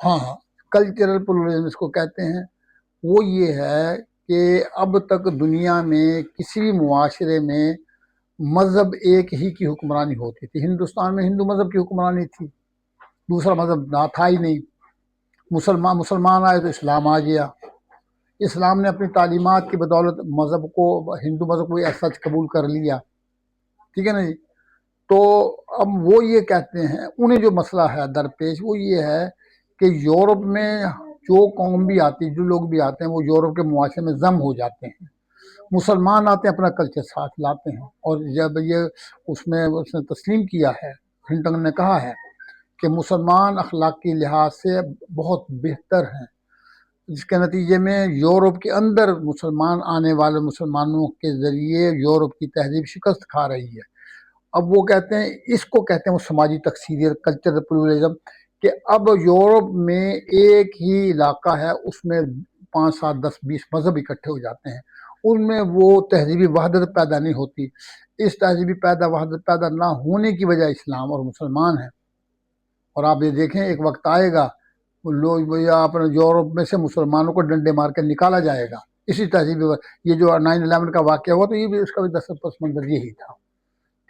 ہاں ہاں، cultural pluralism اس کو کہتے ہیں۔ وہ یہ ہے کہ اب تک دنیا میں کسی بھی معاشرے میں مذہب ایک ہی کی حکمرانی ہوتی تھی۔ ہندوستان میں ہندو مذہب کی حکمرانی تھی، دوسرا مذہب نہ تھا ہی نہیں۔ مسلمان آئے تو اسلام آ گیا، اسلام نے اپنی تعلیمات کی بدولت مذہب کو، ہندو مذہب کو ایسا سچ قبول کر لیا، ٹھیک ہے نا جی۔ تو اب وہ یہ کہتے ہیں، انہیں جو مسئلہ ہے درپیش وہ یہ ہے کہ یورپ میں جو قوم بھی آتی، جو لوگ بھی آتے ہیں، وہ یورپ کے معاشرے میں ضم ہو جاتے ہیں۔ مسلمان آتے ہیں، اپنا کلچر ساتھ لاتے ہیں، اور جب یہ اس نے تسلیم کیا ہے، ہنٹنگ نے کہا ہے کہ مسلمان اخلاقی لحاظ سے بہت بہتر ہیں، جس کے نتیجے میں یورپ کے اندر مسلمان آنے والے مسلمانوں کے ذریعے یورپ کی تہذیب شکست کھا رہی ہے۔ اب وہ کہتے ہیں، اس کو کہتے ہیں وہ سماجی تکثیریت، کلچرل پلورلزم، کہ اب یورپ میں ایک ہی علاقہ ہے، اس میں 5 7 10 20 مذہب اکٹھے ہو جاتے ہیں، ان میں وہ تہذیبی وحدت پیدا نہیں ہوتی۔ اس تہذیبی وحدت پیدا نہ ہونے کی وجہ اسلام اور مسلمان ہیں۔ اور آپ یہ دیکھیں، ایک وقت آئے گا لوگ اپنے یورپ میں سے مسلمانوں کو ڈنڈے مار کے نکالا جائے گا، اسی تہذیبی یہ جو 9/11 کا واقعہ ہوا تو یہ بھی اس کا بھی دست پس منظر یہی تھا،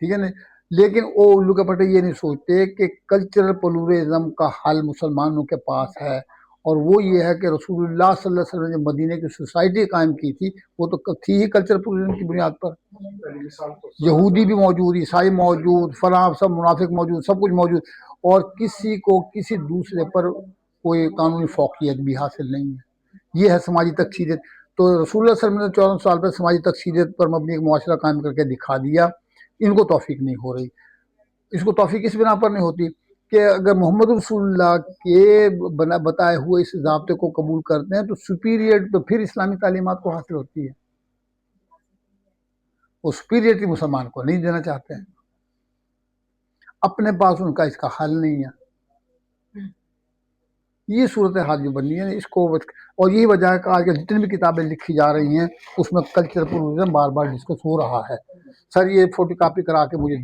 ٹھیک ہے نا۔ لیکن وہ الو کے پٹے یہ نہیں سوچتے کہ کلچرل پلورلزم کا حل مسلمانوں کے پاس ہے، اور وہ یہ ہے کہ رسول اللہ صلی اللہ علیہ وسلم نے جو مدینے کی سوسائٹی قائم کی تھی، وہ تو تھی ہی کلچرل پلورلزم کی بنیاد پر۔ یہودی بھی موجود، عیسائی موجود، فلاں سب منافق موجود، سب کچھ موجود، اور کسی کو کسی دوسرے پر کوئی قانونی فوقیت بھی حاصل نہیں ہے۔ یہ ہے سماجی تکثیریت۔ تو رسول اللہ صلی اللہ علیہ وسلم نے 14 سال پہ سماجی تکثیریت پر مبنی ایک معاشرہ قائم کر کے دکھا دیا، ان کو توفیق نہیں ہو رہی۔ اس کو توفیق اس بنا پر نہیں ہوتی کہ اگر محمد رسول اللہ کے بتائے ہوئے اس ضابطے کو قبول کرتے ہیں تو سپیریٹ تو پھر اسلامی تعلیمات کو حاصل ہوتی ہے، وہ سپیریٹی مسلمان کو نہیں دینا چاہتے ہیں، اپنے پاس ان کا اس کا حل نہیں ہے۔ یہ صورتحال جو بنی ہے اس کو، اور یہی وجہ ہے کہ آج کل جتنی بھی کتابیں لکھی جا رہی ہیں اس میں کلچرل پلورلزم بار بار ڈسکس ہو رہا ہے۔ سر یہ فوٹو کاپی کرا کے مجھے